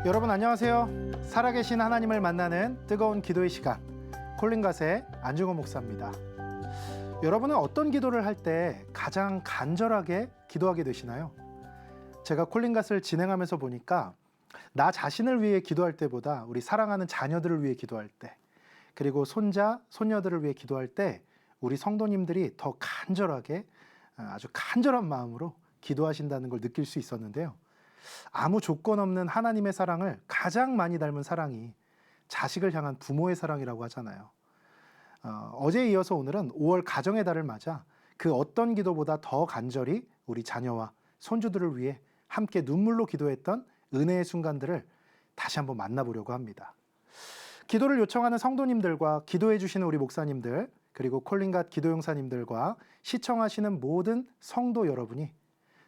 여러분 안녕하세요. 살아계신 하나님을 만나는 뜨거운 기도의 시간, 콜린갓의 안중호 목사입니다. 여러분은 어떤 기도를 할 때 가장 간절하게 기도하게 되시나요? 제가 콜린갓을 진행하면서 보니까 나 자신을 위해 기도할 때보다 우리 사랑하는 자녀들을 위해 기도할 때, 그리고 손자, 손녀들을 위해 기도할 때 우리 성도님들이 더 간절하게, 아주 간절한 마음으로 기도하신다는 걸 느낄 수 있었는데요. 아무 조건 없는 하나님의 사랑을 가장 많이 닮은 사랑이 자식을 향한 부모의 사랑이라고 하잖아요. 어제에 이어서 오늘은 5월 가정의 달을 맞아 그 어떤 기도보다 더 간절히 우리 자녀와 손주들을 위해 함께 눈물로 기도했던 은혜의 순간들을 다시 한번 만나보려고 합니다. 기도를 요청하는 성도님들과 기도해 주시는 우리 목사님들, 그리고 콜린갓 기도용사님들과 시청하시는 모든 성도 여러분이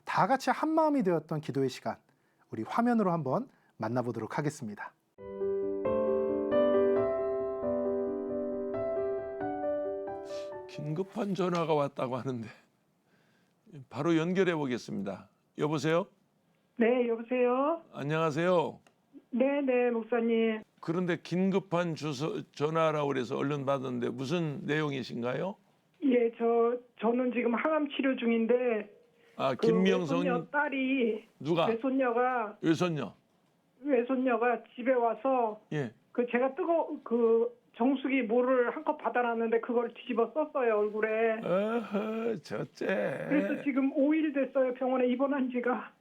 다 같이 한 마음이 되었던 기도의 시간, 우리 화면으로 한번 만나보도록 하겠습니다. 긴급한 전화가 왔다고 하는데 바로 연결해 보겠습니다. 여보세요? 네, 여보세요? 안녕하세요. 네, 목사님. 그런데 긴급한 전화라고 그래서 얼른 받았는데 무슨 내용이신가요? 예, 저는 지금 항암 치료 중인데 아, 그 김명성 외손녀 딸이 누가? 외손녀가 집에 와서 예. 제가 정수기 물을 한 컵 받아놨는데 그걸 뒤집어 썼어요, 얼굴에. 어허, 저째. 그래서 지금 5일 됐어요, 병원에 입원한 지가.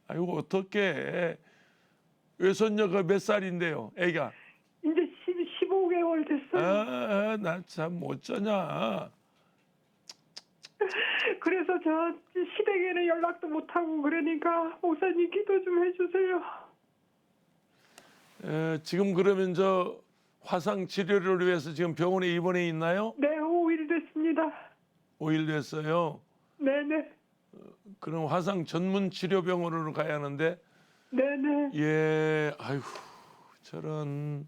아이고 어떡해. 외손녀가 몇 살인데요, 애가? 이제 15개월 됐어요. 나 참 어쩌냐. 그래서 저 시댁에는 연락도 못하고 그러니까 목사님 기도 좀 해주세요. 지금 그러면 저 화상 치료를 위해서 지금 병원에 입원해 있나요? 네, 5일 됐습니다. 5일 됐어요. 네네. 그럼 화상 전문 치료병원으로 가야 하는데, 네네. 예, 아이고 저런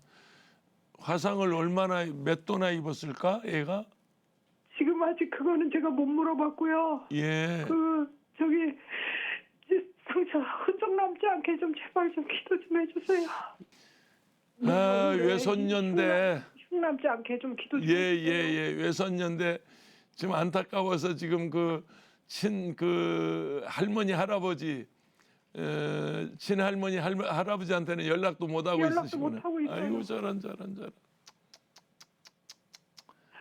화상을 몇 도나 입었을까, 애가? 지금 아직 그거는 제가 못 물어봤고요. 예. 상처 흔적 남지 않게 좀 제발 좀 기도 좀 해주세요. 외손녀인데. 흉 남지 않게 좀 기도 좀 예, 해주세요. 외손녀인데 지금 안타까워서 지금 할머니 할아버지, 친할머니 할아버지한테는 연락도 못 하고 있으시구나. 못 하고 있어요. 아이고 저런.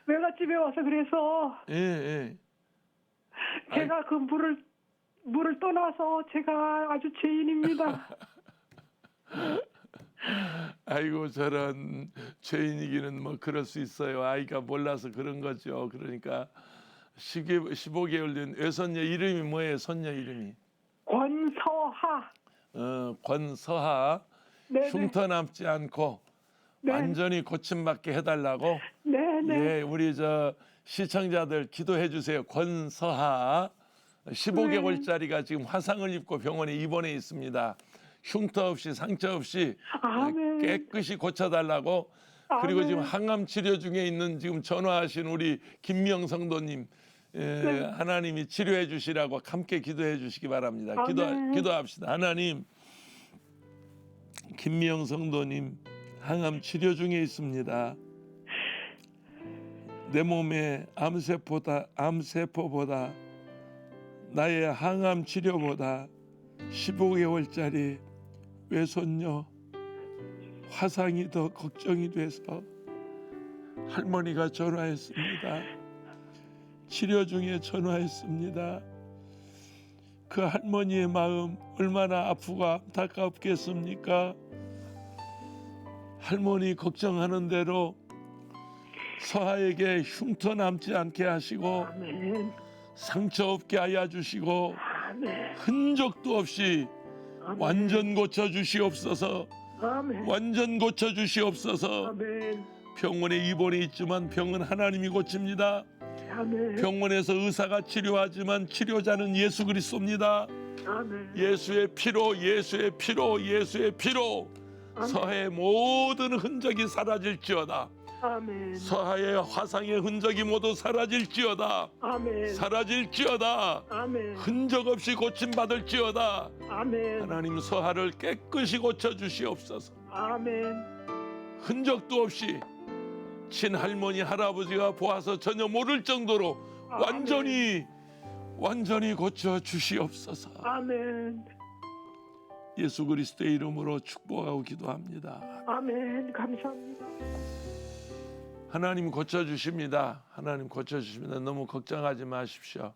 외갓집에 와서 그래서 예. 제가 그 물을 떠나서 제가 아주 죄인입니다. 아이고 저런 죄인이기는 뭐 그럴 수 있어요. 아이가 몰라서 그런 거죠. 그러니까 15개월 된 외손녀 이름이 뭐예요? 손녀 이름이? 권서하. 권서하. 네네. 흉터 남지 않고 네. 완전히 고침받게 해달라고. 네네. 예, 우리 저 시청자들 기도해 주세요. 권서하 15개월짜리가 지금 화상을 입고 병원에 입원해 있습니다. 흉터 없이 상처 없이 아멘. 깨끗이 고쳐달라고. 그리고 아멘. 지금 항암 치료 중에 있는 지금 전화하신 우리 김명성도님, 하나님이 치료해 주시라고 함께 기도해 주시기 바랍니다. 아멘. 기도합시다. 하나님, 김명성도님 항암 치료 중에 있습니다. 내 몸에 암세포보다 나의 항암 치료보다 15개월짜리 외손녀 화상이 더 걱정이 돼서 할머니가 전화했습니다. 치료 중에 전화했습니다. 그 할머니의 마음 얼마나 아프고 안타깝겠습니까? 할머니 걱정하는 대로 서하에게 흉터 남지 않게 하시고 아멘. 상처 없게 하여 주시고 아멘. 흔적도 없이 완전 고쳐 주시옵소서. 아멘. 완전 고쳐 주시옵소서. 아멘. 병원에 입원해 있지만 병은 하나님이 고칩니다. 아멘. 병원에서 의사가 치료하지만 치료자는 예수 그리스도입니다. 아멘. 예수의 피로 아멘. 서해의 모든 흔적이 사라질지어다. 아멘. 서하의 화상의 흔적이 모두 사라질지어다. 아멘. 사라질지어다. 아멘. 흔적 없이 고침받을지어다. 아멘. 하나님 서하를 깨끗이 고쳐 주시옵소서. 아멘. 흔적도 없이 친할머니 할아버지가 보아서 전혀 모를 정도로 완전히 고쳐 주시옵소서. 아멘. 예수 그리스도의 이름으로 축복하고 기도합니다. 아멘. 감사합니다. 하나님 고쳐 주십니다. 하나님 고쳐 주십니다. 너무 걱정하지 마십시오.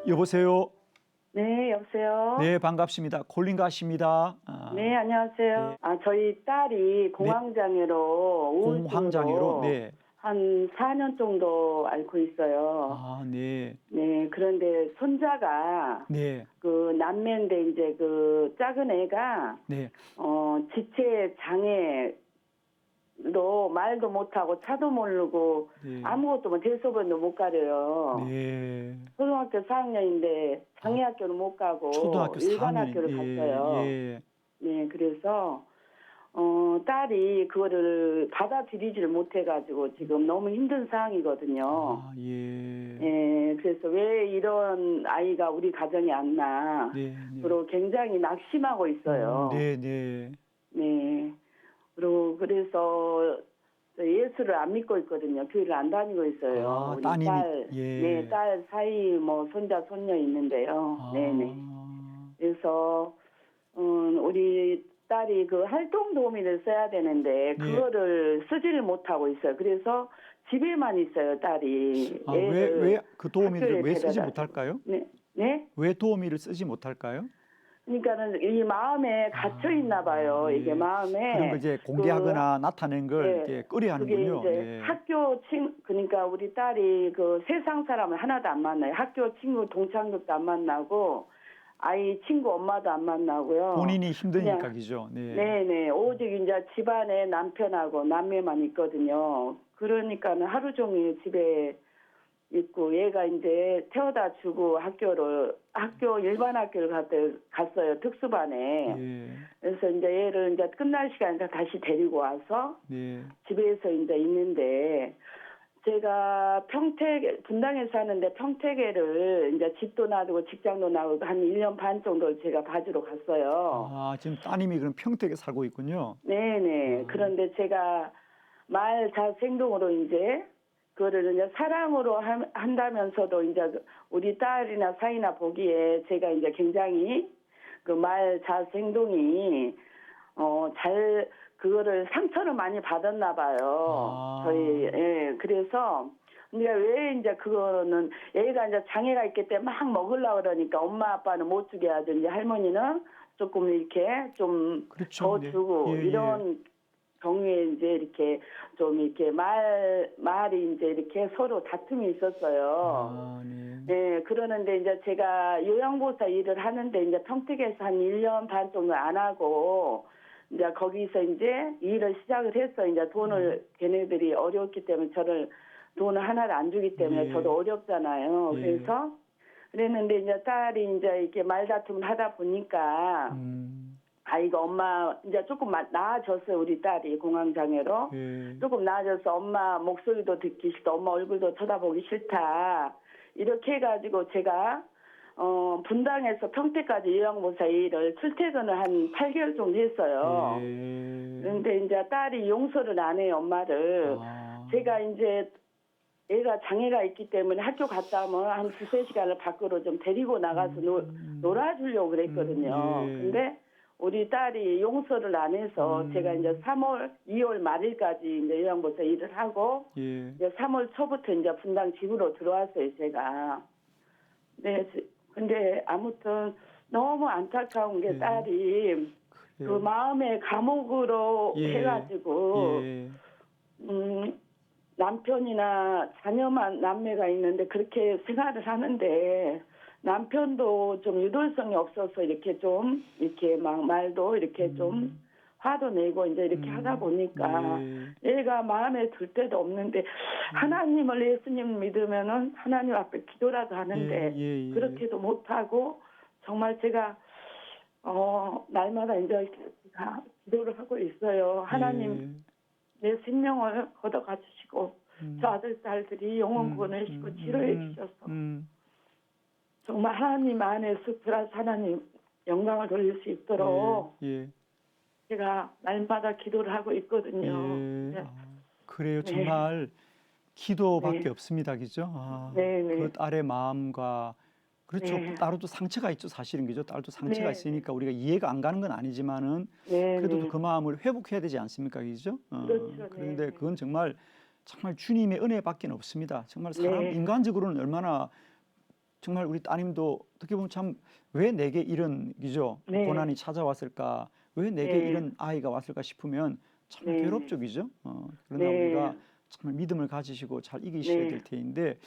여보세요. 네, 여보세요. 네, 반갑습니다. 콜린가 씨입니다. 네, 안녕하세요. 네. 저희 딸이 공황장애로 우울증으로 공황장애로. 네. 한 4년 정도 앓고 있어요. 네. 네, 그런데 손자가 네. 그 남매인데 이제 그 작은 애가 네. 지체 장애로 말도 못하고 차도 모르고 네. 아무것도 뭐 대소변도 못 가려요. 네. 초등학교 4학년인데 장애학교를 못 가고 초등학교 일반 4학년. 학교를 갔어요. 예. 네, 그래서 딸이 그거를 받아들이지를 못해가지고 지금 너무 힘든 상황이거든요. 예. 네, 그래서 왜 이런 아이가 우리 가정에 왔나. 네. 그리고 굉장히 낙심하고 있어요. 네, 네. 네. 그리고 그래서 예수를 안 믿고 있거든요. 교회를 안 다니고 있어요. 우리 따님이. 딸, 예. 네, 딸 사이 뭐 손자 손녀 있는데요. 네네. 그래서 우리 딸이 그 활동 도우미를 써야 되는데 네. 그거를 쓰지를 못하고 있어요. 그래서 집에만 있어요, 딸이. 왜 그 도우미를 학교에 왜 쓰지 데려다- 못할까요? 네, 네. 왜 도우미를 쓰지 못할까요? 그러니까는 이 마음에 갇혀 있나 봐요. 예. 이게 마음에. 그런 걸 이제 공개하거나 나타낸 걸 네. 이렇게 꺼려 그게 하는군요. 이제 네. 학교 그러니까 우리 딸이 그 세상 사람을 하나도 안 만나요. 학교 친구 동창들도 안 만나고 아이 친구 엄마도 안 만나고요. 본인이 힘드니까 그냥- 그죠. 네. 네네. 오직 이제 집안에 남편하고 남매만 있거든요. 그러니까는 하루 종일 집에 있고 얘가 이제 태워다 주고 학교 일반 학교를 갔어요. 특수반에. 예. 그래서 이제 얘를 이제 끝날 시간에 다시 데리고 와서 네. 집에서 이제 있는데 제가 분당에 사는데 평택에를 이제 집도 놔두고 직장도 놔두고 한 1년 반 정도 제가 봐주러 갔어요. 지금 따님이 그럼 평택에 살고 있군요. 네네. 그런데 제가 말, 자, 행동으로 이제 그거를 이제 사랑으로 한다면서도 이제 우리 딸이나 사이나 보기에 제가 이제 굉장히 그 말, 자, 행동이 그거를 상처를 많이 받았나 봐요. 예. 그래서 우리가 왜 이제 그거는 애가 이제 장애가 있기 때문에 막 먹으려고 그러니까 엄마 아빠는 못 주게 하든지 할머니는 조금 이렇게 좀 그렇죠. 더 네. 주고 예, 이런 경우에 이제 이렇게 좀 이렇게 말이 이제 이렇게 서로 다툼이 있었어요. 네. 네, 그러는데 이제 제가 요양보호사 일을 하는데 이제 평택에서 한 1년 반 정도 안 하고 이제 거기서 이제 일을 시작을 했어. 이제 돈을 걔네들이 어려웠기 때문에 저를 돈을 하나를 안 주기 때문에 예. 저도 어렵잖아요. 예. 그래서 그랬는데 이제 딸이 이제 이렇게 말다툼을 하다 보니까 아이가 엄마 이제 조금 나아졌어요. 우리 딸이 공황장애로 예. 조금 나아져서 엄마 목소리도 듣기 싫다, 엄마 얼굴도 쳐다보기 싫다 이렇게 해가지고 제가 분당에서 평택까지 요양보호사 일을 출퇴근을 한 8개월 정도 했어요. 예. 그런데 이제 딸이 용서를 안 해요, 엄마를. 제가 이제 애가 장애가 있기 때문에 학교 갔다 오면 한 2-3시간을 밖으로 좀 데리고 나가서 놀아주려고 그랬거든요. 예. 근데 우리 딸이 용서를 안 해서 제가 이제 2월 말일까지 이제 요양보호사 일을 하고 예. 이제 3월 초부터 이제 분당 집으로 들어왔어요, 제가. 네, 근데 아무튼 너무 안타까운 게 예. 딸이 그 마음의 감옥으로 예. 해가지고 예. 남편이나 자녀만 남매가 있는데 그렇게 생활을 하는데 남편도 좀 유도성이 없어서 이렇게 좀 이렇게 막 말도 이렇게 좀 화도 내고 이제 이렇게 하다 보니까 얘가 마음에 들 때도 없는데 하나님을 예수님 믿으면은 하나님 앞에 기도라도 하는데 예. 그렇게도 못하고 정말 제가 날마다 이제 기도를 하고 있어요. 하나님 내 생명을 걷어가 주시고 저 아들 딸들이 영원 구원을 주시고 치료해 주셔서 정말 하나님 안에서 플러스 하나님 영광을 돌릴 수 있도록 예. 제가 날마다 기도를 하고 있거든요. 예. 네. 그래요. 네. 정말 기도밖에 네. 없습니다. 그죠? 네, 네. 그 딸의 마음과 그렇죠. 네. 딸도 상처가 있죠. 사실은 그죠? 딸도 상처가 네. 있으니까 우리가 이해가 안 가는 건 아니지만은 네, 그래도 네. 그 마음을 회복해야 되지 않습니까? 그죠? 그렇죠. 그런데 네. 그건 정말 주님의 은혜밖에 없습니다. 정말 사람 네. 인간적으로는 얼마나 정말 우리 따님도 어떻게 보면 참 왜 내게 이런 그죠? 네. 고난이 찾아왔을까? 왜 내게 네. 이런 아이가 왔을까 싶으면 참 네. 괴롭죠, 그죠? 그러나 네. 우리가 정말 믿음을 가지시고 잘 이기셔야 네. 될 테인데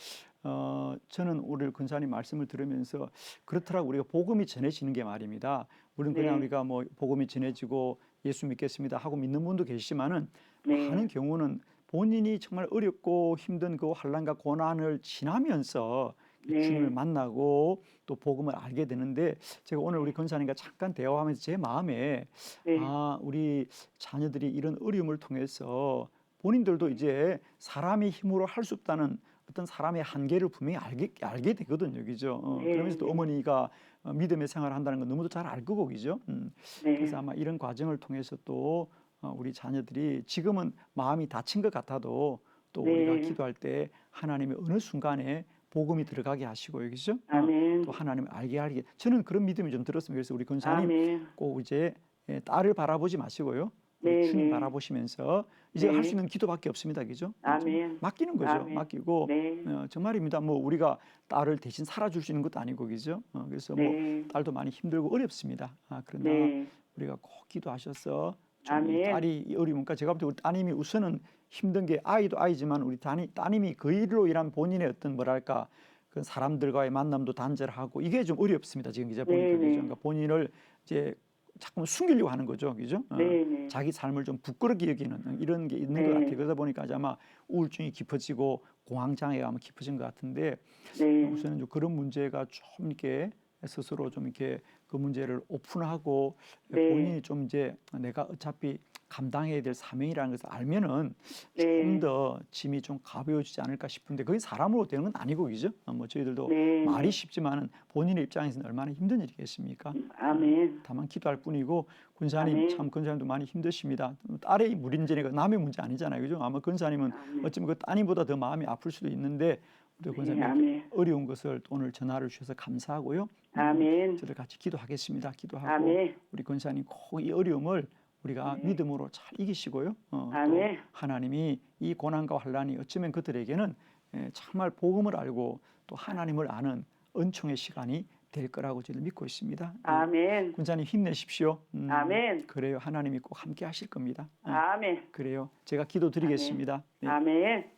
저는 오늘 근사님 말씀을 들으면서 그렇더라고 우리가 복음이 전해지는 게 말입니다. 물론 그냥 네. 우리가 뭐 복음이 전해지고 예수 믿겠습니다 하고 믿는 분도 계시지만은 네. 많은 경우는 본인이 정말 어렵고 힘든 그 환난과 고난을 지나면서 네. 주님을 만나고 또 복음을 알게 되는데 제가 오늘 우리 권사님과 잠깐 대화하면서 제 마음에 네. 우리 자녀들이 이런 어려움을 통해서 본인들도 이제 사람의 힘으로 할 수 없다는 어떤 사람의 한계를 분명히 알게 되거든요, 그죠? 네. 그러면서 또 어머니가 믿음의 생활을 한다는 건 너무도 잘 알 거고, 그죠? 네. 그래서 아마 이런 과정을 통해서 또 우리 자녀들이 지금은 마음이 다친 것 같아도 또 네. 우리가 기도할 때 하나님의 어느 순간에 복음이 들어가게 하시고요, 그죠? 아멘. 또 하나님을 알게 저는 그런 믿음이 좀 들었습니다. 그래서 우리 권사님 아멘. 꼭 이제 딸을 바라보지 마시고요, 우리 네, 주님 네. 바라보시면서 이제 네. 할 수 있는 기도밖에 없습니다, 그죠? 아멘. 맡기는 거죠, 아멘. 맡기고 네. 정말입니다. 뭐 우리가 딸을 대신 살아줄 수 있는 것도 아니고, 그죠? 그래서 뭐 네. 딸도 많이 힘들고 어렵습니다. 그러나 네. 우리가 꼭 기도하셔서 좀 이 아멘. 딸이 이 어려우니까 제가 볼 때 우리 따님이 우선은 힘든 게 아이도 아이지만 우리 따님이 그 일로 인한 본인의 어떤 뭐랄까 그 사람들과의 만남도 단절하고 이게 좀 어렵습니다. 지금 기자 보니까 네, 그죠? 네. 그러니까 본인을 이제 자꾸 숨기려고 하는 거죠, 그죠? 네, 네. 자기 삶을 좀 부끄럽게 여기는 이런 게 있는 네. 것 같아요. 그러다 보니까 이제 아마 우울증이 깊어지고 공황 장애가 아마 깊어진 것 같은데 네. 우선은 좀 그런 문제가 좀 이렇게 스스로 좀 이렇게 그 문제를 오픈하고 네. 본인이 좀 이제 내가 어차피 감당해야 될 사명이라는 것을 알면은 네. 좀 더 짐이 좀 가벼워지지 않을까 싶은데 그게 사람으로 되는 건 아니고, 그죠? 뭐 저희들도 네. 말이 쉽지만은 본인의 입장에서는 얼마나 힘든 일이겠습니까? 아멘. 다만 기도할 뿐이고 권사님 아멘. 참 권사님도 많이 힘드십니다. 딸의 문제가 남의 문제 아니잖아요, 그죠? 아마 권사님은 아멘. 어쩌면 그 따님보다 더 마음이 아플 수도 있는데 우리 네, 권사님 아멘. 어려운 것을 오늘 전화를 주셔서 감사하고요. 아멘. 저를 같이 기도하겠습니다. 기도하고 아멘. 우리 권사님 꼭 이 어려움을 우리가 네. 믿음으로 잘 이기시고요. 또 아멘. 하나님이 이 고난과 환란이 어쩌면 그들에게는 정말 복음을 알고 또 하나님을 아는 은총의 시간이 될 거라고 저는 믿고 있습니다. 아멘. 군사님 힘내십시오. 아멘. 그래요. 하나님이 꼭 함께 하실 겁니다. 아멘. 그래요. 제가 기도드리겠습니다. 네. 아멘.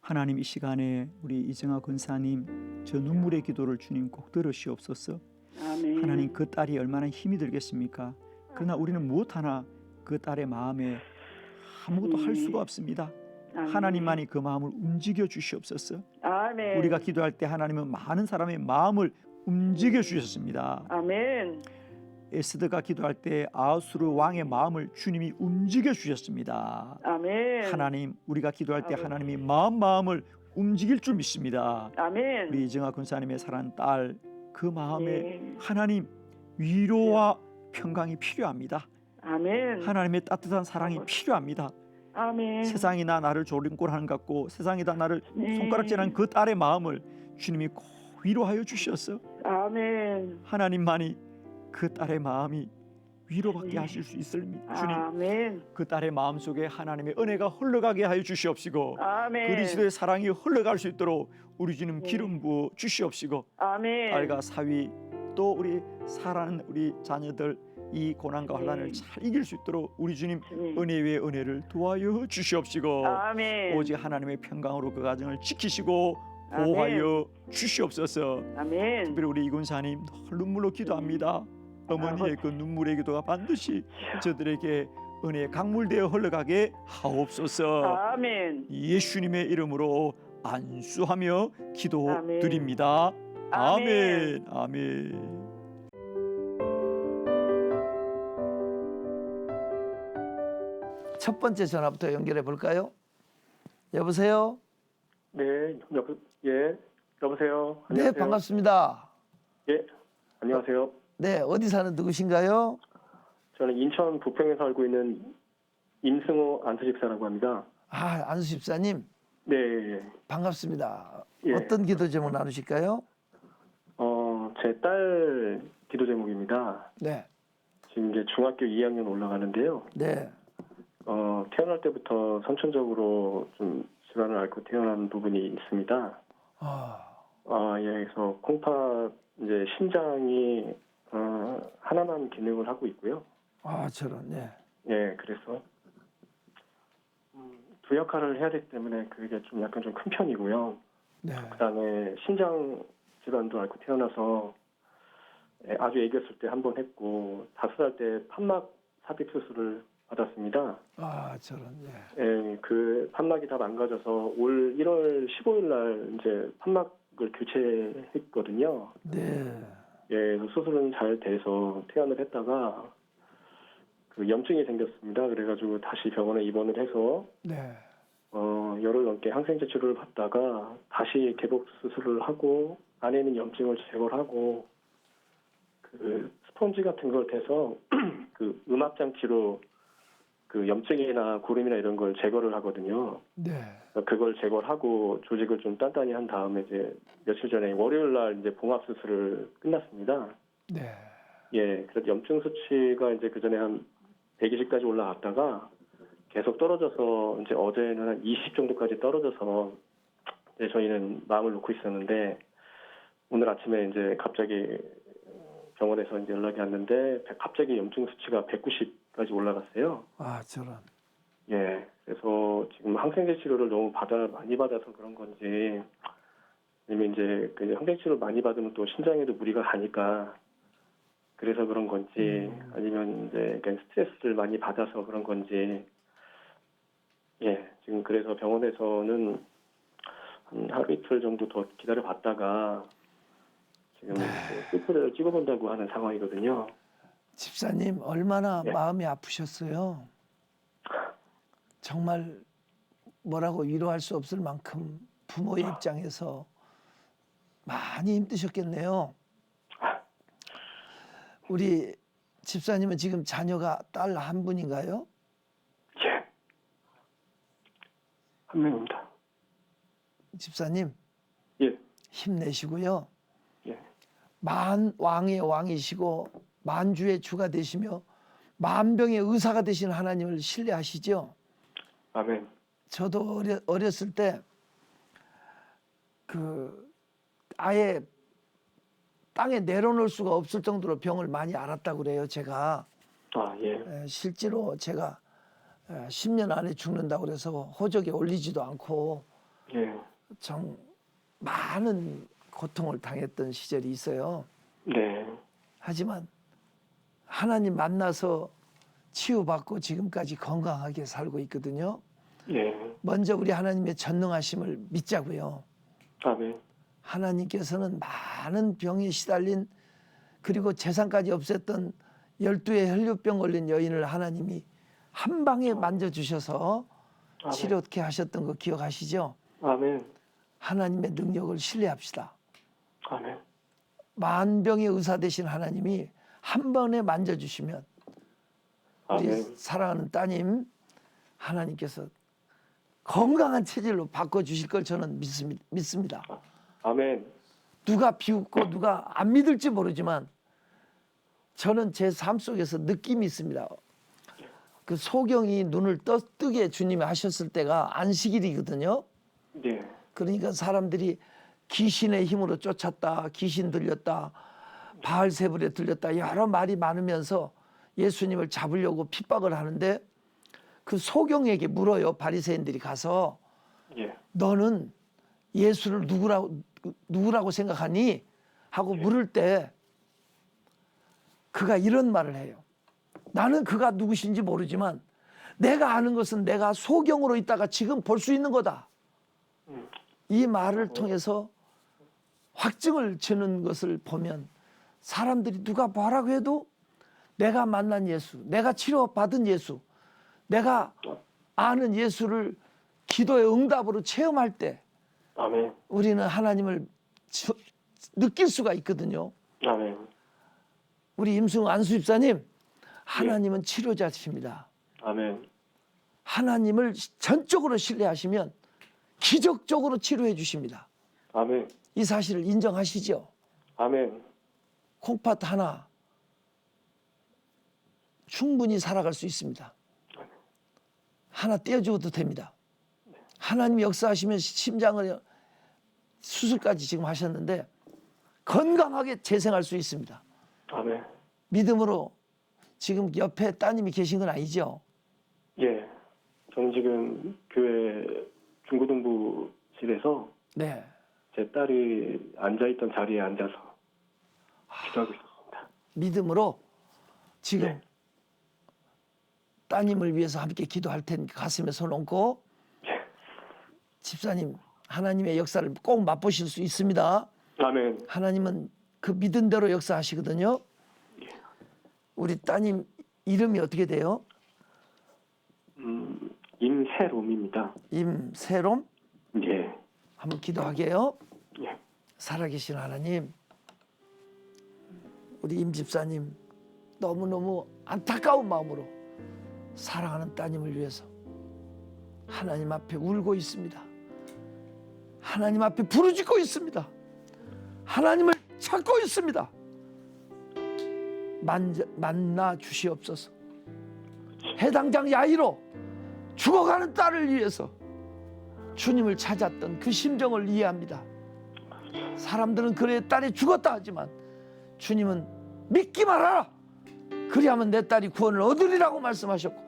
하나님 이 시간에 우리 이정아 권사님 저 눈물의 기도를 주님 꼭 들으시옵소서. 아멘. 하나님 그 딸이 얼마나 힘이 들겠습니까? 그러나 우리는 무엇 하나 그 딸의 마음에 아무것도 할 수가 없습니다. 아멘. 하나님만이 그 마음을 움직여 주시옵소서. 아멘. 우리가 기도할 때 하나님은 많은 사람의 마음을 움직여 주셨습니다. 아멘. 에스더가 기도할 때 아하수르 왕의 마음을 주님이 움직여 주셨습니다. 아멘. 하나님 우리가 기도할 때 아멘. 하나님이 마음을 움직일 줄 믿습니다. 아멘. 우리 이정아 권사님의 사랑하는 딸 그 마음에 네. 하나님 위로와 평강이 필요합니다. 아멘. 하나님의 따뜻한 사랑이 필요합니다. 아멘. 세상이 나를 조림골하는 것 같고 세상이 다 나를 네. 손가락질하는 그 딸의 마음을 주님이 꼭 위로하여 주셔서 아멘. 하나님만이 그 딸의 마음이 위로받게 네. 하실 수 있을 주님 아멘. 그 딸의 마음 속에 하나님의 은혜가 흘러가게 하여 주시옵시고 아멘. 그리스도의 사랑이 흘러갈 수 있도록 우리 주님 네. 기름 부어 주시옵시고 아멘. 딸과 사위 또 우리 사랑하는 우리 자녀들 이 고난과 환난을 네. 잘 이길 수 있도록 우리 주님 주님. 은혜 위에 은혜를 도와여 주시옵시고 아멘. 오직 하나님의 평강으로 그 가정을 지키시고 아멘. 보호하여 주시옵소서. 아멘. 특별히 우리 이군사님 눈물로 기도합니다. 어머니의 그 눈물의 기도가 반드시 저들에게 은혜의 강물되어 흘러가게 하옵소서. 아멘. 예수님의 이름으로 안수하며 기도드립니다. 아멘. 아멘. 아멘. 첫 번째 전화부터 연결해 볼까요? 여보세요? 네, 예, 여보세요. 네, 안녕하세요. 반갑습니다. 예, 안녕하세요. 네, 어디 사는 누구신가요? 저는 인천 부평에 살고 있는 임승호 안수집사라고 합니다. 아, 안수 집사님 네, 예. 반갑습니다. 예. 어떤 기도 제목 나누실까요? 제 딸 기도 제목입니다. 네, 지금 이제 중학교 2학년 올라가는데요. 네, 태어날 때부터 선천적으로 좀 질환을 앓고 태어난 부분이 있습니다. 예, 그래서 콩팥 이제 심장이 하나만 기능을 하고 있고요. 저런, 네, 예, 그래서 두 역할을 해야 되기 때문에 그게 좀 약간 좀 큰 편이고요. 네, 그다음에 신장 질환도 앓고 태어나서 아주 애기였을 때 한 번 했고 5살 때 판막 삽입 수술을 받았습니다. 저런, 네, 예, 그 판막이 다 망가져서 올 1월 15일 날 이제 판막을 교체했거든요. 네, 예, 그래서 수술은 잘 돼서 퇴원을 했다가 그 염증이 생겼습니다. 그래가지고 다시 병원에 입원을 해서 네, 열흘 넘게 항생제 치료를 받다가 다시 개복 수술을 하고 안에 있는 염증을 제거를 하고 그 스펀지 같은 걸 대서 그 음압 장치로 그 염증이나 고름이나 이런 걸 제거를 하거든요. 네, 그걸 제거를 하고 조직을 좀 단단히 한 다음에 이제 며칠 전에 월요일 날 이제 봉합 수술을 끝났습니다. 네, 예, 그래서 염증 수치가 이제 그 전에 한 120까지 올라갔다가 계속 떨어져서 이제 어제는 한 20 정도까지 떨어져서 이제 저희는 마음을 놓고 있었는데 오늘 아침에 이제 갑자기 병원에서 이제 연락이 왔는데 갑자기 염증 수치가 190까지 올라갔어요. 저런, 예, 그래서 지금 항생제 치료를 너무 많이 받아서 그런 건지 아니면 이제 그 항생제 치료를 많이 받으면 또 신장에도 무리가 가니까 그래서 그런 건지 아니면 이제 그냥 스트레스를 많이 받아서 그런 건지 예, 지금 그래서 병원에서는 한 하루 이틀 정도 더 기다려 봤다가 지금 CT를 찍어본다고 하는 상황이거든요. 집사님 얼마나 네. 마음이 아프셨어요? 정말 뭐라고 위로할 수 없을 만큼 부모의 입장에서 많이 힘드셨겠네요. 우리 집사님은 지금 자녀가 딸 한 분인가요? 예, 한 명입니다. 집사님 예, 힘내시고요. 예, 만왕의 왕이시고 만주의 주가 되시며 만병의 의사가 되신 하나님을 신뢰하시죠? 아멘. 저도 어렸을 때 그 아예 땅에 내려놓을 수가 없을 정도로 병을 많이 앓았다고 그래요. 제가 예, 실제로 제가 10년 안에 죽는다고 그래서 호적에 올리지도 않고 예, 정 많은 고통을 당했던 시절이 있어요. 네, 하지만 하나님 만나서 치유받고 지금까지 건강하게 살고 있거든요. 예, 먼저 우리 하나님의 전능하심을 믿자고요. 아멘. 하나님께서는 많은 병에 시달린 그리고 재산까지 없앴던 12의 혈류병 걸린 여인을 하나님이 한 방에 만져주셔서 아멘. 치료케 하셨던 거 기억하시죠? 아멘. 하나님의 능력을 신뢰합시다. 아멘. 만병의 의사 되신 하나님이 한 번에 만져주시면 우리 아멘. 사랑하는 따님 하나님께서 건강한 체질로 바꿔주실 걸 저는 믿습니다. 아멘. 누가 비웃고 누가 안 믿을지 모르지만 저는 제 삶 속에서 느낌이 있습니다. 그 소경이 눈을 뜨게 주님이 하셨을 때가 안식일이거든요. 예, 그러니까 사람들이 귀신의 힘으로 쫓았다, 귀신 들렸다, 바알세불에 들렸다 여러 말이 많으면서 예수님을 잡으려고 핍박을 하는데 그 소경에게 물어요. 바리새인들이 가서 예, 너는 예수를 누구라고 생각하니? 하고 물을 때 그가 이런 말을 해요. 나는 그가 누구신지 모르지만 내가 아는 것은 내가 소경으로 있다가 지금 볼 수 있는 거다. 이 말을 통해서 확증을 주는 것을 보면 사람들이 누가 뭐라고 해도 내가 만난 예수, 내가 치료받은 예수, 내가 아는 예수를 기도의 응답으로 체험할 때 아멘. 우리는 하나님을 느낄 수가 있거든요. 아멘. 우리 임승 안수집사님, 하나님은 치료자십니다. 아멘. 하나님을 전적으로 신뢰하시면 기적적으로 치료해 주십니다. 아멘. 이 사실을 인정하시죠? 아멘. 콩팥 하나 충분히 살아갈 수 있습니다. 하나 떼어주어도 됩니다. 하나님 역사하시면 심장을 수술까지 지금 하셨는데 건강하게 재생할 수 있습니다. 아멘. 믿음으로 지금 옆에 따님이 계신 건 아니죠? 예. 저는 지금 교회 중고등부실에서 네. 제 딸이 앉아있던 자리에 앉아서 기도하고 있었습니다. 믿음으로 지금 네. 따님을 위해서 함께 기도할 테니까 가슴에 손 얹고 예. 집사님 하나님의 역사를 꼭 맛보실 수 있습니다. 아멘. 하나님은 그 믿은 대로 역사하시거든요. 우리 따님 이름이 어떻게 돼요? 임세롬입니다. 임세롬? 예. 한번 기도하게요. 예. 살아계신 하나님, 우리 임 집사님 너무너무 안타까운 마음으로 사랑하는 따님을 위해서 하나님 앞에 울고 있습니다. 하나님 앞에 부르짖고 있습니다. 하나님을 찾고 있습니다. 만나 주시옵소서. 해당장 야이로 죽어가는 딸을 위해서 주님을 찾았던 그 심정을 이해합니다. 사람들은 그의 딸이 죽었다 하지만 주님은 믿기만 하라. 그리하면 내 딸이 구원을 얻으리라고 말씀하셨고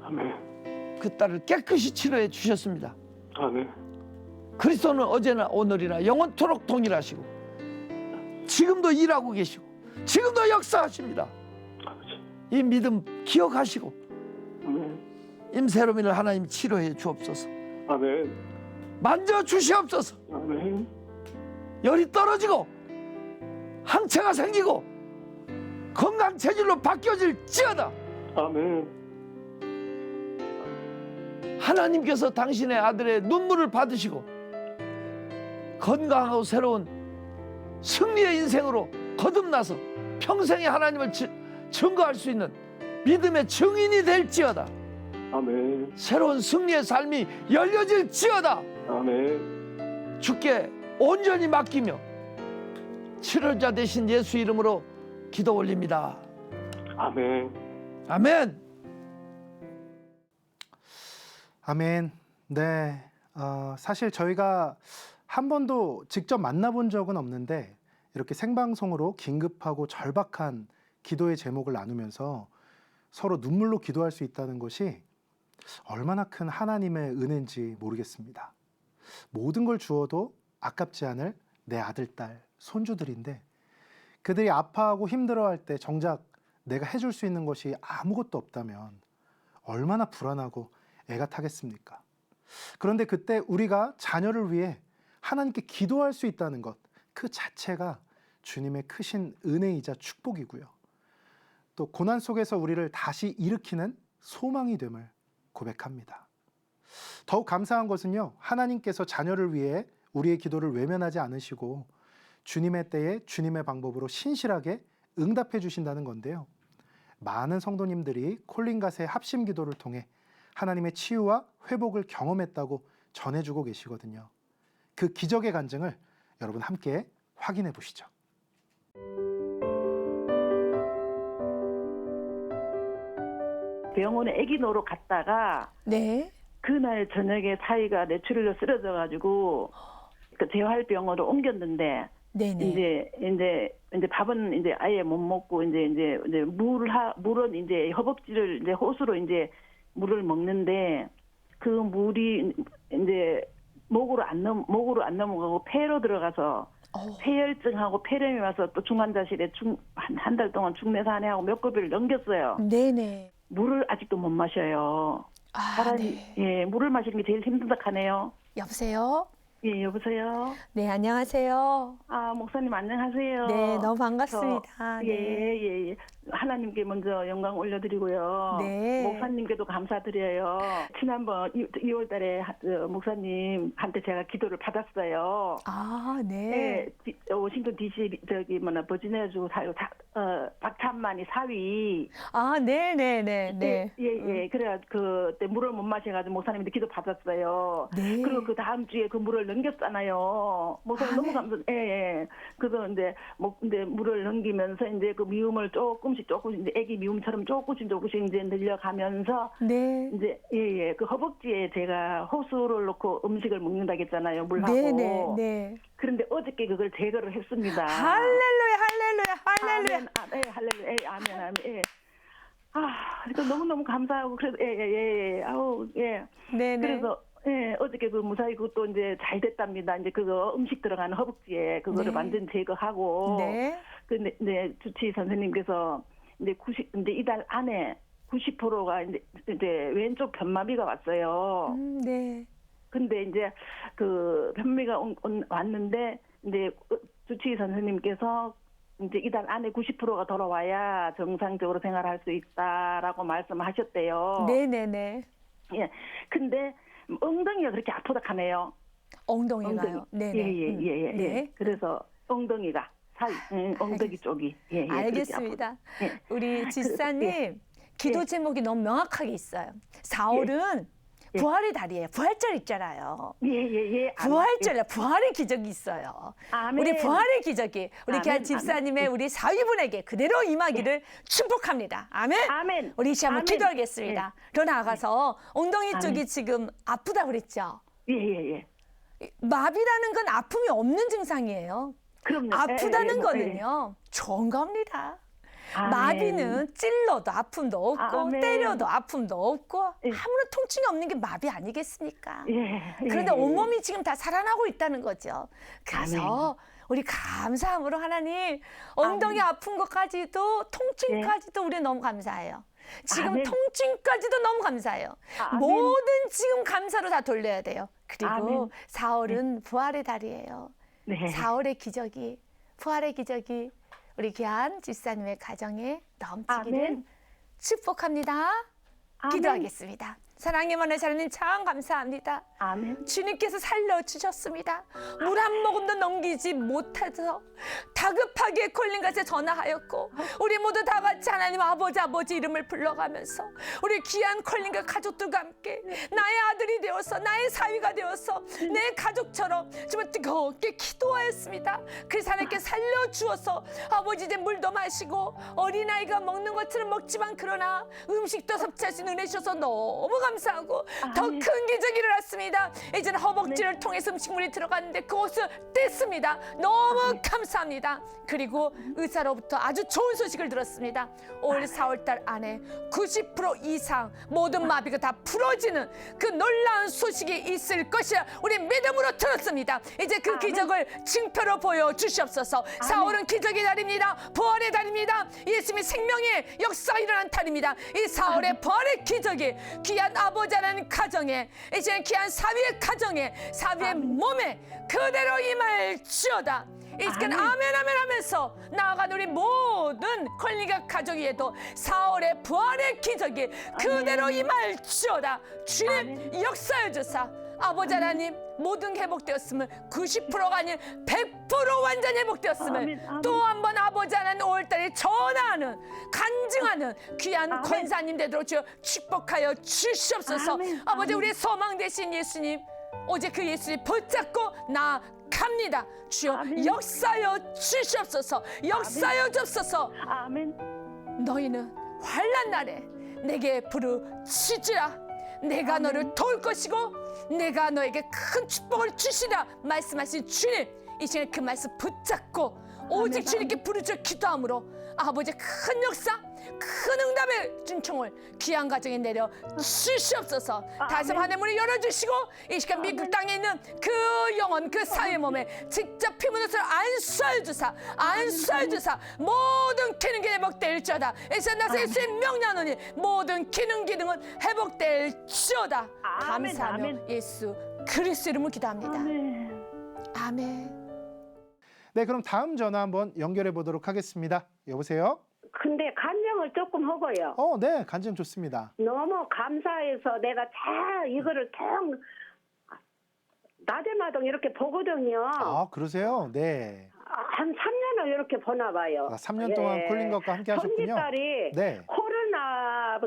아멘. 그 딸을 깨끗이 치료해 주셨습니다. 아멘. 그리스도는 어제나 오늘이나 영원토록 동일하시고 지금도 일하고 계시고 지금도 역사하십니다. 아버지. 이 믿음 기억하시고 아멘. 임세롬이를 하나님 치료해 주옵소서. 아멘. 만져 주시옵소서. 아멘. 열이 떨어지고 항체가 생기고 건강 체질로 바뀌어질지어다. 아멘. 하나님께서 당신의 아들의 눈물을 받으시고 건강하고 새로운 승리의 인생으로 거듭나서 평생에 하나님을 증거할 수 있는 믿음의 증인이 될지어다. 아멘. 새로운 승리의 삶이 열려질지어다. 아멘. 주께 온전히 맡기며 치료자 되신 예수 이름으로 기도 올립니다. 아멘. 아멘. 아멘. 네. 사실 저희가 한 번도 직접 만나본 적은 없는데 이렇게 생방송으로 긴급하고 절박한 기도의 제목을 나누면서 서로 눈물로 기도할 수 있다는 것이 얼마나 큰 하나님의 은혜인지 모르겠습니다. 모든 걸 주어도 아깝지 않을 내 아들, 딸, 손주들인데 그들이 아파하고 힘들어할 때 정작 내가 해줄 수 있는 것이 아무것도 없다면 얼마나 불안하고 애가 타겠습니까? 그런데 그때 우리가 자녀를 위해 하나님께 기도할 수 있다는 것, 그 자체가 주님의 크신 은혜이자 축복이고요. 또 고난 속에서 우리를 다시 일으키는 소망이 됨을 고백합니다. 더욱 감사한 것은요, 하나님께서 자녀를 위해 우리의 기도를 외면하지 않으시고 주님의 때에 주님의 방법으로 신실하게 응답해 주신다는 건데요. 많은 성도님들이 콜린갓의 합심 기도를 통해 하나님의 치유와 회복을 경험했다고 전해주고 계시거든요. 그 기적의 간증을 여러분 함께 확인해 보시죠. 병원에 아기 놓으러 갔다가 네. 그날 저녁에 사이가 뇌출혈로 쓰러져가지고 그 재활병원으로 옮겼는데 네네. 이제 밥은 이제 아예 못 먹고 이제 물은 이제 허벅지를 이제 호수로 이제 물을 먹는데 그 물이 이제 목으로 안 넘어가고 폐로 들어가서 폐혈증하고 폐렴이 와서 또 중환자실에 한 달 동안 중내산해하고 몇 급여를 넘겼어요. 네네. 물을 아직도 못 마셔요. 네. 예, 물을 마시는 게 제일 힘들다 하네요. 여보세요? 예, 여보세요. 네, 안녕하세요. 아, 목사님 안녕하세요. 네, 너무 반갑습니다. 네. 예. 하나님 하나님께 먼저 영광 올려드리고요. 네. 목사님께도 감사드려요. 지난번 2월 달에 목사님한테 제가 기도를 받았어요. 아, 네. 네, 워싱턴 DC 버지니아주 박찬만이 사위. 아, 네. 그래 그때 물을 못 마셔가지고 목사님한테 기도 받았어요. 네. 그리고 그 다음 주에 그 물을 넘겼잖아요. 목사님 너무 감사. 그래서 이제 근데 물을 넘기면서 이제 그 미움을 조금씩 이제 애기 미움처럼 조금씩 이제 늘려가면서 네. 이제 그 허벅지에 제가 호수를 넣고 음식을 먹는다고 했잖아요. 물하고. 네. 그런데 어저께 그걸 제거를 했습니다. 할렐루야. 아멘, 할렐루야, 아멘. 예. 그러니까 너무 감사하고 그래서 네. 그래서 어저께 그 무사히 그것도 이제 잘 됐답니다. 이제 그거 음식 들어가는 허벅지에 그거를 네. 완전 제거하고. 네. 근데 주치 선생님께서 이제 이달 안에 90%가 이제 왼쪽 변마비가 왔어요. 네. 근데 이제 그 변미가 왔는데 이제 주치 선생님께서 이제 이달 안에 90%가 돌아와야 정상적으로 생활할 수 있다라고 말씀하셨대요. 네. 예. 근데 엉덩이가 그렇게 아프다 하네요. 엉덩이가요. 네. 예. 그래서 엉덩이가 엉덩이 쪽이. 예. 알겠습니다. 예. 우리 집사님 기도 제목이 너무 명확하게 있어요. 4월은 부활의 달이에요. 부활절 있잖아요. 예. 부활절이야. 부활의 기적이 있어요. 아멘. 우리 부활의 기적이 우리 아멘, 귀한 집사님의 아멘. 우리 사위분에게 그대로 임하기를 축복합니다. 아멘. 아멘. 우리 이제 한번 아멘. 기도하겠습니다. 더 나아가서 엉덩이 아멘. 쪽이 지금 아프다 그랬죠. 예. 마비라는 건 아픔이 없는 증상이에요. 그럼요. 아프다는 거는요. 좋은 겁니다. 아멘. 마비는 찔러도 아픔도 없고 아멘. 때려도 아픔도 없고 예. 아무런 통증이 없는 게 마비 아니겠습니까? 예. 그런데 온몸이 지금 다 살아나고 있다는 거죠. 그래서 우리 감사함으로 하나님 엉덩이 아픈 것까지도 통증까지도 우리 너무 감사해요. 지금 아멘. 통증까지도 너무 감사해요. 아멘. 모든 지금 감사로 다 돌려야 돼요. 그리고 아멘. 4월은 부활의 달이에요. 네. 4월의 기적이 부활의 기적이 우리 귀한 집사님의 가정에 넘치기를 아멘. 축복합니다. 아멘. 기도하겠습니다. 사랑의 만의 하나님 참 감사합니다. 아멘. 주님께서 살려주셨습니다. 물 한 모금도 넘기지 못해서 다급하게 콜린갓에 전화하였고 우리 모두 다 같이 하나님 아버지 이름을 불러가면서 우리 귀한 콜린갓 가족들과 함께 나의 아들이 되어서 나의 사위가 되어서 내 가족처럼 정말 뜨겁게 기도하였습니다. 그래서 하나님께 살려주어서 아버지 이제 물도 마시고 어린아이가 먹는 것처럼 먹지만 그러나 음식도 섭취하신 은혜 주셔서 너무 감사하고 더 큰 기적이 일어났습니다. 이제는 허벅지를 통해서 음식물이 들어갔는데 그것을 뗐습니다. 너무 감사합니다. 그리고 의사로부터 아주 좋은 소식을 들었습니다. 올 4월달 안에 90% 이상 모든 마비가 다 풀어지는 그 놀라운 소식이 있을 것이라 우리 믿음으로 들었습니다. 이제 그 기적을 증표로 보여주시옵소서. 4월은 기적의 달입니다. 부활의 달입니다. 예수님의 생명의 역사가 일어난 달입니다. 이 4월의 부활의 기적이 귀한 아버지 하나님 가정에 이제는 귀한 사위의 가정에 사위의 몸에 그대로 임할지어다. 이 시간 아멘 하면서 나아간 우리 모든 콜리가 가족에도 4월의 부활의 기적이 그대로 임할지어다. 주님 역사해 주사 아버지 하나님 모든 회복되었음을 90%가 아닌 100% 완전 회복되었음을 또 한 번 아버지 하나님 5월달에 전하는 간증하는 귀한 권사님 되도록 주여 축복하여 주시옵소서. 아버지 우리의 소망 되신 예수님 오직 그 예수님 붙잡고 나갑니다. 주여 역사여 주시옵소서. 역사여 주옵소서. 아멘. 너희는 환난 날에 내게 부르짖으라. 내가 너를 도울 것이고 내가 너에게 큰 축복을 주시라 말씀하신 주님 이 시간에 그 말씀 붙잡고 오직 주님께 부르짖어 기도함으로 아버지의 큰 역사 큰 응답의 준총을 귀한 가정에 내려 주시옵소서. 다시 한번 하늘 문을 열어주시고 이 시간 미국 땅에 있는 그 영혼 그 사회 몸에 직접 피문으로 안수하여 주사 모든 기능이 회복될지어다. 이제 나서 예수의 명령하노니 모든 기능은 회복될지어다. 감사하며 예수 그리스도 이름으로 기도합니다. 아멘. 네, 그럼 다음 전화 한번 연결해 보도록 하겠습니다. 여보세요? 근데 간증을 조금 하고요. 네, 간증 좋습니다. 너무 감사해서 내가 다 이거를 통 낮에마다 이렇게 보거든요. 그러세요? 네. 한 3년을 이렇게 보나 봐요. 3년 동안 콜린것과 함께 하셨군요. 손짓딸이 네. 코로나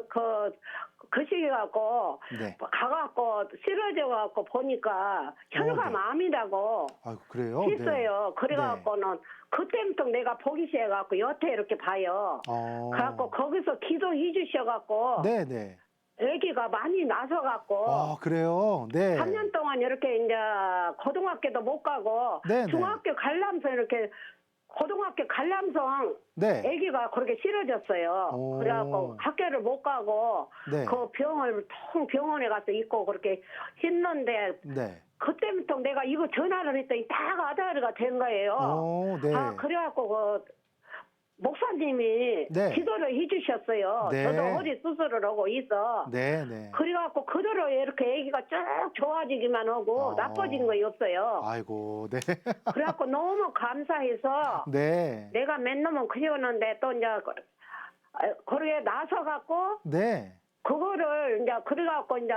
그 시기 갖고 네. 가갖고 쓰러져 갖고 보니까 혈관 네. 암이라고 아이고, 그래요? 했어요. 그래갖고는 그때부터 내가 보기 시작해갖고 여태 이렇게 봐요. 그래갖고 거기서 기도해 주셔갖고 네, 네. 아기가 많이 나서갖고 그래요? 네. 3년 동안 이렇게 이제 고등학교도 못 가고 네, 네. 중학교 관람서 이렇게 고등학교 관람성 네. 아기가 그렇게 싫어졌어요. 오. 그래갖고 학교를 못 가고 네. 그 병원에 가서 있고 그렇게 했는데 네. 그때부터 내가 이거 전화를 했더니 다 아다리가 된 거예요. 네. 그래갖고 그 목사님이 네. 기도를 해주셨어요. 네. 저도 허리 수술을 하고 있어. 네, 네. 그래갖고 그대로 이렇게 아기가 쭉 좋아지기만 하고 나빠진 거이 없어요. 아이고, 네. 그래갖고 너무 감사해서 네. 내가 맨 놈은 그리웠는데 또 이제 거기에 나서갖고 네. 그거를 이제 그래갖고 이제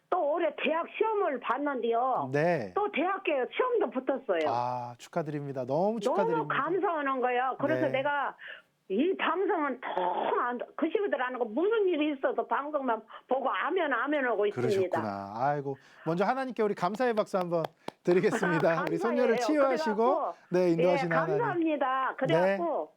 또 올해 대학 시험을 봤는데요. 네. 또 대학교 시험도 붙었어요. 축하드립니다. 너무 너무 축하드립니다. 감사하는 거예요. 그래서 네. 내가 이 방송은 그 시기들 안 하고 무슨 일이 있어도 방송만 보고 아멘 하고 있습니다. 그러셨구나. 아이고, 먼저 하나님께 우리 감사의 박수 한번 드리겠습니다. 우리 손녀를 감사해요. 치유하시고 그래갖고, 네, 인도하시는 예, 하나님. 감사합니다. 그래갖고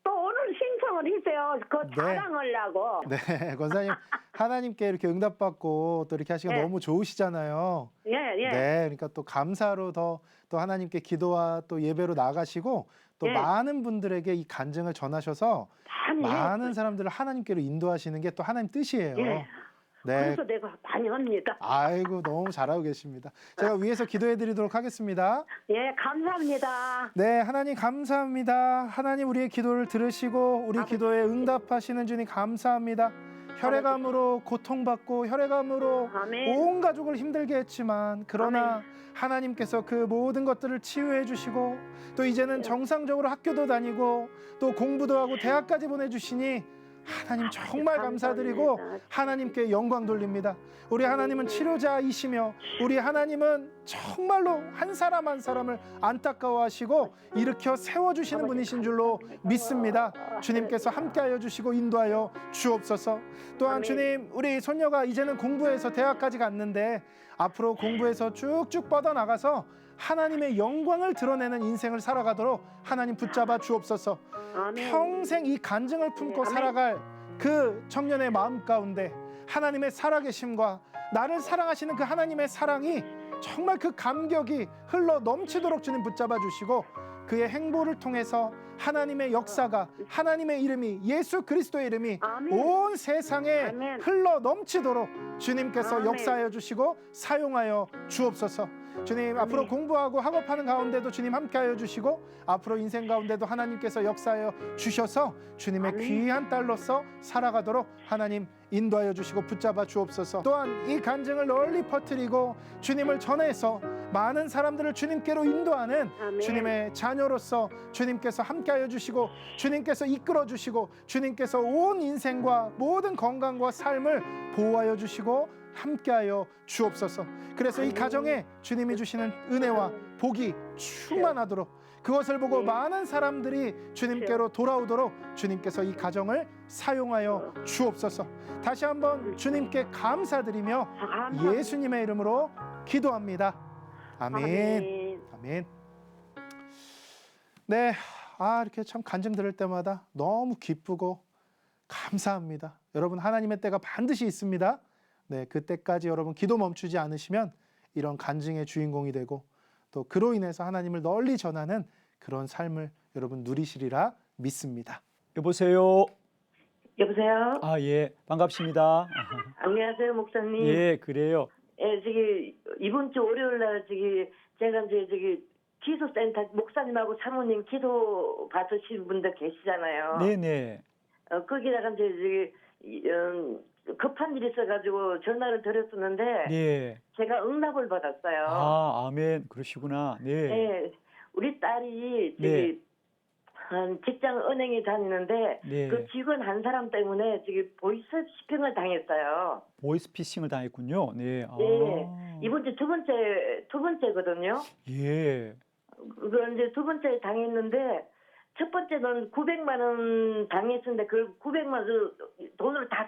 또 오늘 신청을 했어요. 그 자랑하려고. 네, 권사님 하나님께 이렇게 응답받고 또 이렇게 하시기가 네. 너무 좋으시잖아요. 예, 예. 네, 그러니까 또 감사로 또 하나님께 기도와 또 예배로 나가시고 또 네. 많은 분들에게 이 간증을 전하셔서 많은 사람들을 하나님께로 인도하시는 게 또 하나님 뜻이에요. 예. 네. 그래서 내가 많이 합니다. 아이고, 너무 잘하고 계십니다. 제가 위에서 기도해 드리도록 하겠습니다. 예, 감사합니다. 네, 하나님 감사합니다. 하나님 우리의 기도를 들으시고 우리 기도에 응답하시는 주님 감사합니다. 혈액암으로 고통받고 혈액암으로 아멘. 온 가족을 힘들게 했지만 그러나 하나님께서 그 모든 것들을 치유해 주시고 또 이제는 정상적으로 학교도 다니고 또 공부도 하고 대학까지 보내주시니 하나님 정말 감사드리고 하나님께 영광 돌립니다. 우리 하나님은 치료자이시며 우리 하나님은 정말로 한 사람 한 사람을 안타까워하시고 일으켜 세워주시는 분이신 줄로 믿습니다. 주님께서 함께하여 주시고 인도하여 주옵소서. 또한 주님, 우리 손녀가 이제는 공부해서 대학까지 갔는데 앞으로 공부해서 쭉쭉 뻗어나가서 하나님의 영광을 드러내는 인생을 살아가도록 하나님 붙잡아 주옵소서. 평생 이 간증을 품고 살아갈 그 청년의 마음 가운데 하나님의 살아계심과 나를 사랑하시는 그 하나님의 사랑이 정말 그 감격이 흘러 넘치도록 주님 붙잡아 주시고 그의 행보를 통해서 하나님의 역사가 하나님의 이름이 예수 그리스도의 이름이 온 세상에 흘러 넘치도록 주님께서 역사하여 주시고 사용하여 주옵소서. 주님, 앞으로 공부하고 학업하는 가운데도 주님 함께하여 주시고 앞으로 인생 가운데도 하나님께서 역사하여 주셔서 주님의 귀한 딸로서 살아가도록 하나님 인도하여 주시고 붙잡아 주옵소서. 또한 이 간증을 널리 퍼뜨리고 주님을 전해서 많은 사람들을 주님께로 인도하는 주님의 자녀로서 주님께서 함께하여 주시고 주님께서 이끌어 주시고 주님께서 온 인생과 모든 건강과 삶을 보호하여 주시고 함께하여 주옵소서. 그래서 이 가정에 주님이 주시는 은혜와 복이 충만하도록 그것을 보고 많은 사람들이 주님께로 돌아오도록 주님께서 이 가정을 사용하여 주옵소서. 다시 한번 주님께 감사드리며 예수님의 이름으로 기도합니다. 아멘. 아멘. 네, 이렇게 참 간증 들을 때마다 너무 기쁘고 감사합니다. 여러분, 하나님의 때가 반드시 있습니다. 네, 그때까지 여러분 기도 멈추지 않으시면 이런 간증의 주인공이 되고 또 그로 인해서 하나님을 널리 전하는 그런 삶을 여러분 누리시리라 믿습니다. 여보세요. 여보세요. 예, 반갑습니다. 안녕하세요, 목사님. 예, 그래요. 예, 이번 주 월요일 날 제가 기도센터 목사님하고 사모님 기도 받으신 분들 계시잖아요. 네네. 거기다가 급한 일이 있어가지고 전화를 드렸었는데 네. 제가 응답을 받았어요. 아멘. 그러시구나. 네. 네, 우리 딸이 네. 직장 은행에 다니는데 네. 그 직원 한 사람 때문에 지금 보이스피싱을 당했어요. 보이스피싱을 당했군요. 네. 예. 이번 주 두 번째거든요. 예. 그걸 이제 두 번째 당했는데 첫 번째는 900만 원 당했는데 그 900만 원 돈으로 다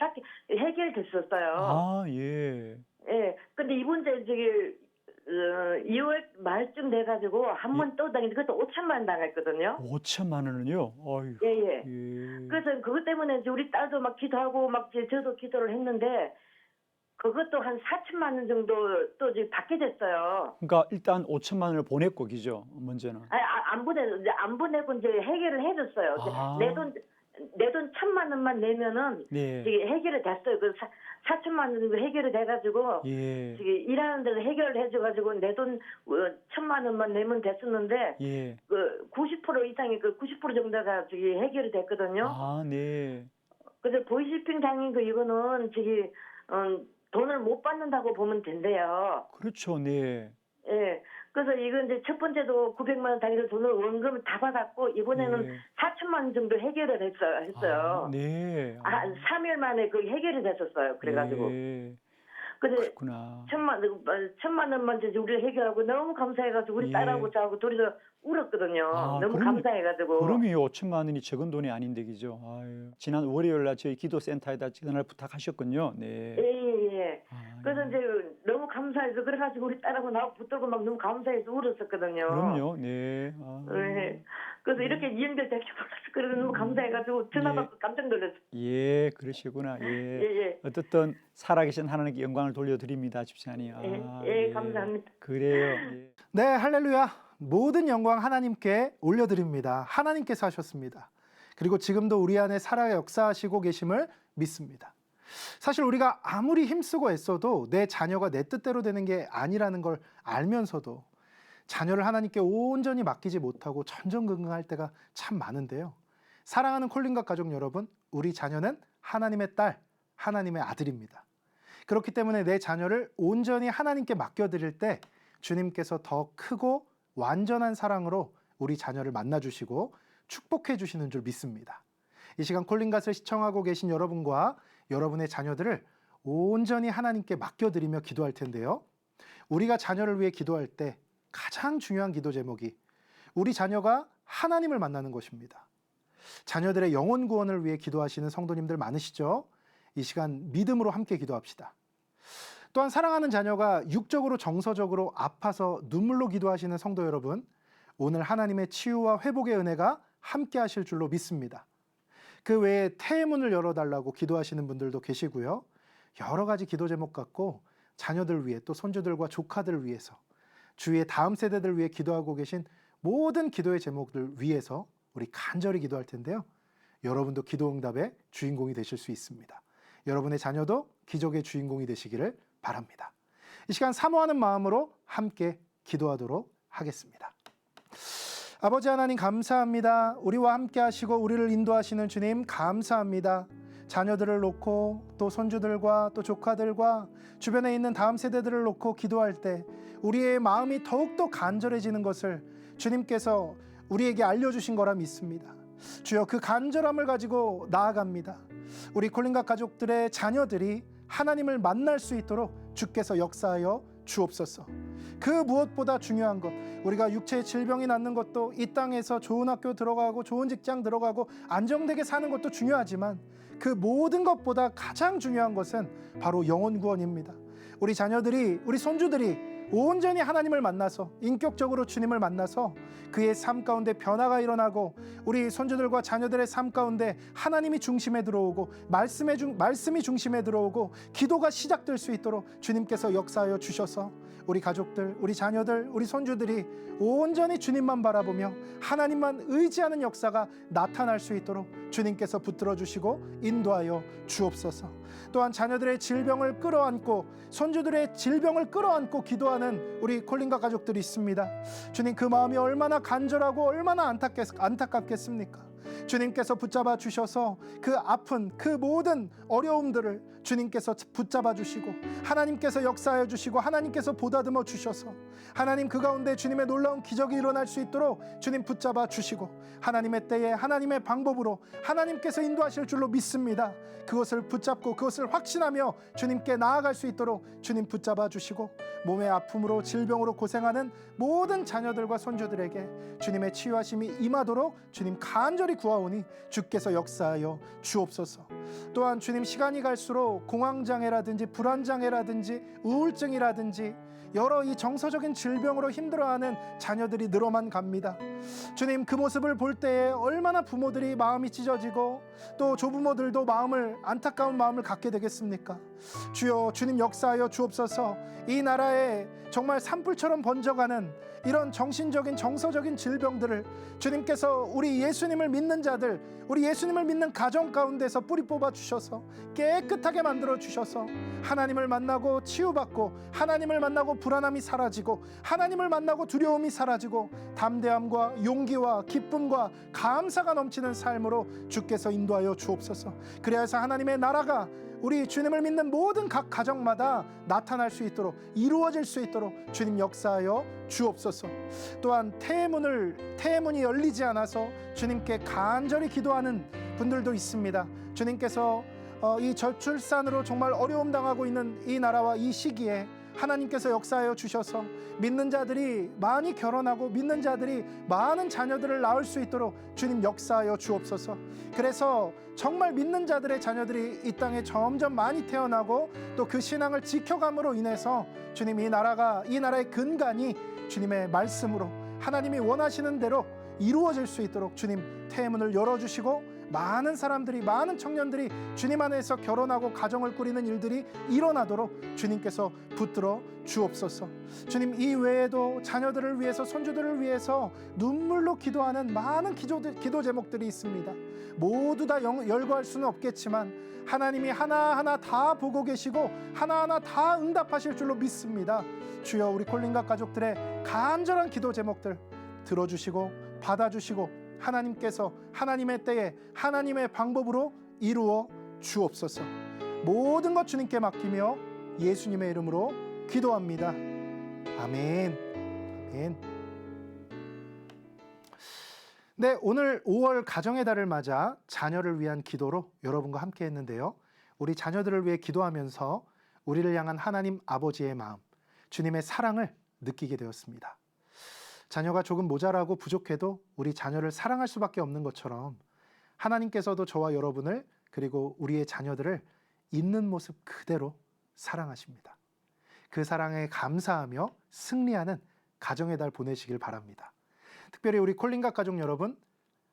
해결됐었어요. 아, 예. 예. 근데 이번 주에 저기 2월 말쯤 돼가지고 한 번 또 당했는데 그것도 5천만 원 당했거든요. 5천만 원은요? 어휴. 예예. 예. 그래서 그것 때문에 이제 우리 딸도 막 기도하고 막 저도 기도를 했는데 그것도 한 4천만 원 정도 또 이제 받게 됐어요. 그러니까 일단 5천만 원을 보냈고 기죠. 먼저는. 아니, 안 보내고 이제 해결을 해줬어요. 아. 내 돈 1,000만 원만 내면은 네. 이게 해결이 됐어요. 그 4천만 원 정도 해결이 돼가지고 예. 지금 일하는 데서 해결을 해줘가지고 내 돈 1,000만 원만 내면 됐었는데 예. 그 90% 이상이 그 90% 정도가 저기 해결이 됐거든요. 아, 네. 그래서 보이스피싱 당인 거 이거는 저기 돈을 못 받는다고 보면 된대요. 그렇죠. 네. 예. 그래서 이건 이제 첫 번째도 900만 원 당해서 돈을 원금을 다 받았고 이번에는 네. 4천만 원 정도 해결을 했어요. 아, 네. 한 3일 만에 그 해결이 됐었어요. 그래가지고. 네. 근데 그렇구나. 1,000만 원만 이제 우리가 해결하고 너무 감사해가지고 우리 예. 딸하고 저하고 둘이서 울었거든요. 아, 너무 그럼요. 감사해가지고. 그럼요. 5천만 원이 적은 돈이 아닌데 기죠. 아유. 지난 월요일 날 저희 기도센터에다 전화를 부탁하셨군요. 네. 예. 아, 그래서 예. 이제 너무 감사해서 그래가지고 우리 딸하고 나하고 붙들고 막 너무 감사해서 울었었거든요. 그럼요. 네. 아. 네. 그래서 이렇게 연결될지 몰라서 그래서 너무 감사해가지고 전화 받고 깜짝 놀랐어요. 예, 그러시구나. 예. 예. 어떻든 살아계신 하나님께 영광을 돌려드립니다, 집사님. 아, 예, 감사합니다. 그래요. 예. 네, 할렐루야. 모든 영광 하나님께 올려드립니다. 하나님께서 하셨습니다. 그리고 지금도 우리 안에 살아 역사하시고 계심을 믿습니다. 사실 우리가 아무리 힘쓰고 애써도 내 자녀가 내 뜻대로 되는 게 아니라는 걸 알면서도 자녀를 하나님께 온전히 맡기지 못하고 전전긍긍할 때가 참 많은데요. 사랑하는 콜린과 가족 여러분, 우리 자녀는 하나님의 딸, 하나님의 아들입니다. 그렇기 때문에 내 자녀를 온전히 하나님께 맡겨드릴 때 주님께서 더 크고 완전한 사랑으로 우리 자녀를 만나주시고 축복해 주시는 줄 믿습니다. 이 시간 콜린갓을 시청하고 계신 여러분과 여러분의 자녀들을 온전히 하나님께 맡겨드리며 기도할 텐데요. 우리가 자녀를 위해 기도할 때 가장 중요한 기도 제목이 우리 자녀가 하나님을 만나는 것입니다. 자녀들의 영혼 구원을 위해 기도하시는 성도님들 많으시죠? 이 시간 믿음으로 함께 기도합시다. 또한 사랑하는 자녀가 육적으로 정서적으로 아파서 눈물로 기도하시는 성도 여러분, 오늘 하나님의 치유와 회복의 은혜가 함께 하실 줄로 믿습니다. 그 외에 태의 문을 열어달라고 기도하시는 분들도 계시고요. 여러 가지 기도 제목 갖고 자녀들 위해 또 손주들과 조카들을 위해서 주위의 다음 세대들 위해 기도하고 계신 모든 기도의 제목들 위해서 우리 간절히 기도할 텐데요. 여러분도 기도 응답의 주인공이 되실 수 있습니다. 여러분의 자녀도 기적의 주인공이 되시기를 바랍니다. 이 시간 사모하는 마음으로 함께 기도하도록 하겠습니다. 아버지 하나님 감사합니다. 우리와 함께 하시고 우리를 인도하시는 주님 감사합니다. 자녀들을 놓고 또 손주들과 또 조카들과 주변에 있는 다음 세대들을 놓고 기도할 때 우리의 마음이 더욱더 간절해지는 것을 주님께서 우리에게 알려주신 거라 믿습니다. 주여 그 간절함을 가지고 나아갑니다. 우리 콜린갓 가족들의 자녀들이 하나님을 만날 수 있도록 주께서 역사하여 주옵소서. 그 무엇보다 중요한 것, 우리가 육체의 질병이 낫는 것도 이 땅에서 좋은 학교 들어가고 좋은 직장 들어가고 안정되게 사는 것도 중요하지만 그 모든 것보다 가장 중요한 것은 바로 영혼 구원입니다. 우리 자녀들이, 우리 손주들이 온전히 하나님을 만나서 인격적으로 주님을 만나서 그의 삶 가운데 변화가 일어나고 우리 손주들과 자녀들의 삶 가운데 하나님이 중심에 들어오고 말씀이 중심에 들어오고 기도가 시작될 수 있도록 주님께서 역사하여 주셔서 우리 가족들, 우리 자녀들, 우리 손주들이 온전히 주님만 바라보며 하나님만 의지하는 역사가 나타날 수 있도록 주님께서 붙들어 주시고 인도하여 주옵소서. 또한 자녀들의 질병을 끌어안고 손주들의 질병을 끌어안고 기도하는 우리 콜린갓 가족들이 있습니다. 주님 그 마음이 얼마나 간절하고 얼마나 안타깝겠습니까? 주님께서 붙잡아 주셔서 그 아픈 그 모든 어려움들을 주님께서 붙잡아 주시고 하나님께서 역사하여 주시고 하나님께서 보다듬어 주셔서 하나님 그 가운데 주님의 놀라운 기적이 일어날 수 있도록 주님 붙잡아 주시고 하나님의 때에 하나님의 방법으로 하나님께서 인도하실 줄로 믿습니다. 그것을 붙잡고 그것을 확신하며 주님께 나아갈 수 있도록 주님 붙잡아 주시고 몸의 아픔으로 질병으로 고생하는 모든 자녀들과 손주들에게 주님의 치유하심이 임하도록 주님 간절히 구하오니 주께서 역사하여 주옵소서. 또한 주님 시간이 갈수록 공황장애라든지 불안장애라든지 우울증이라든지 여러 이 정서적인 질병으로 힘들어하는 자녀들이 늘어만 갑니다. 주님 그 모습을 볼 때에 얼마나 부모들이 마음이 찢어지고 또 조부모들도 안타까운 마음을 갖게 되겠습니까? 주여 주님 역사하여 주옵소서. 이 나라에 정말 산불처럼 번져가는 이런 정신적인 정서적인 질병들을 주님께서 우리 예수님을 믿는 자들, 우리 예수님을 믿는 가정 가운데서 뿌리 뽑아 주셔서 깨끗하게 만들어 주셔서 하나님을 만나고 치유받고 하나님을 만나고 불안함이 사라지고 하나님을 만나고 두려움이 사라지고 담대함과 용기와 기쁨과 감사가 넘치는 삶으로 주께서 인도하여 주옵소서. 그래야 해서 하나님의 나라가 우리 주님을 믿는 모든 각 가정마다 나타날 수 있도록 이루어질 수 있도록 주님 역사하여 주옵소서. 또한 태문이 열리지 않아서 주님께 간절히 기도하는 분들도 있습니다. 주님께서 이 저출산으로 정말 어려움 당하고 있는 이 나라와 이 시기에 하나님께서 역사하여 주셔서 믿는 자들이 많이 결혼하고 믿는 자들이 많은 자녀들을 낳을 수 있도록 주님 역사하여 주옵소서. 그래서 정말 믿는 자들의 자녀들이 이 땅에 점점 많이 태어나고 또 그 신앙을 지켜감으로 인해서 주님 이 나라의 근간이 주님의 말씀으로 하나님이 원하시는 대로 이루어질 수 있도록 주님 태문을 열어주시고 많은 사람들이 많은 청년들이 주님 안에서 결혼하고 가정을 꾸리는 일들이 일어나도록 주님께서 붙들어 주옵소서. 주님 이 외에도 자녀들을 위해서 손주들을 위해서 눈물로 기도하는 많은 기도 제목들이 있습니다. 모두 다 열거할 수는 없겠지만 하나님이 하나하나 다 보고 계시고 하나하나 다 응답하실 줄로 믿습니다. 주여 우리 콜린가 가족들의 간절한 기도 제목들 들어주시고 받아주시고 하나님께서 하나님의 때에 하나님의 방법으로 이루어 주옵소서. 모든 것 주님께 맡기며 예수님의 이름으로 기도합니다. 아멘. 아멘. 네, 오늘 5월 가정의 달을 맞아 자녀를 위한 기도로 여러분과 함께 했는데요. 우리 자녀들을 위해 기도하면서 우리를 향한 하나님 아버지의 마음, 주님의 사랑을 느끼게 되었습니다. 자녀가 조금 모자라고 부족해도 우리 자녀를 사랑할 수밖에 없는 것처럼 하나님께서도 저와 여러분을 그리고 우리의 자녀들을 있는 모습 그대로 사랑하십니다. 그 사랑에 감사하며 승리하는 가정의 달 보내시길 바랍니다. 특별히 우리 콜린가 가족 여러분,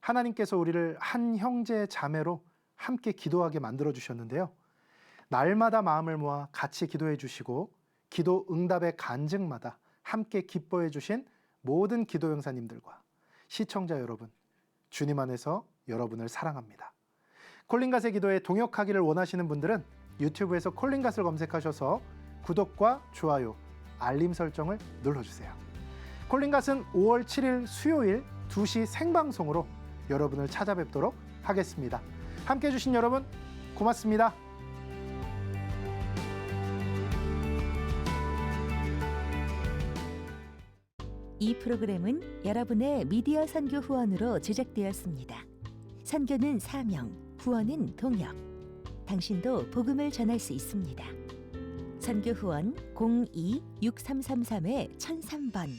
하나님께서 우리를 한 형제 자매로 함께 기도하게 만들어 주셨는데요. 날마다 마음을 모아 같이 기도해 주시고 기도 응답의 간증마다 함께 기뻐해 주신 모든 기도 용사님들과 시청자 여러분, 주님 안에서 여러분을 사랑합니다. 콜린갓의 기도에 동역하기를 원하시는 분들은 유튜브에서 콜린갓을 검색하셔서 구독과 좋아요, 알림 설정을 눌러주세요. 콜린갓은 5월 7일 수요일 2시 생방송으로 여러분을 찾아뵙도록 하겠습니다. 함께해 주신 여러분 고맙습니다. 이 프로그램은 여러분의 미디어 선교 후원으로 제작되었습니다. 선교는 사명, 후원은 동역. 당신도 복음을 전할 수 있습니다. 선교 후원 02-6333-1003번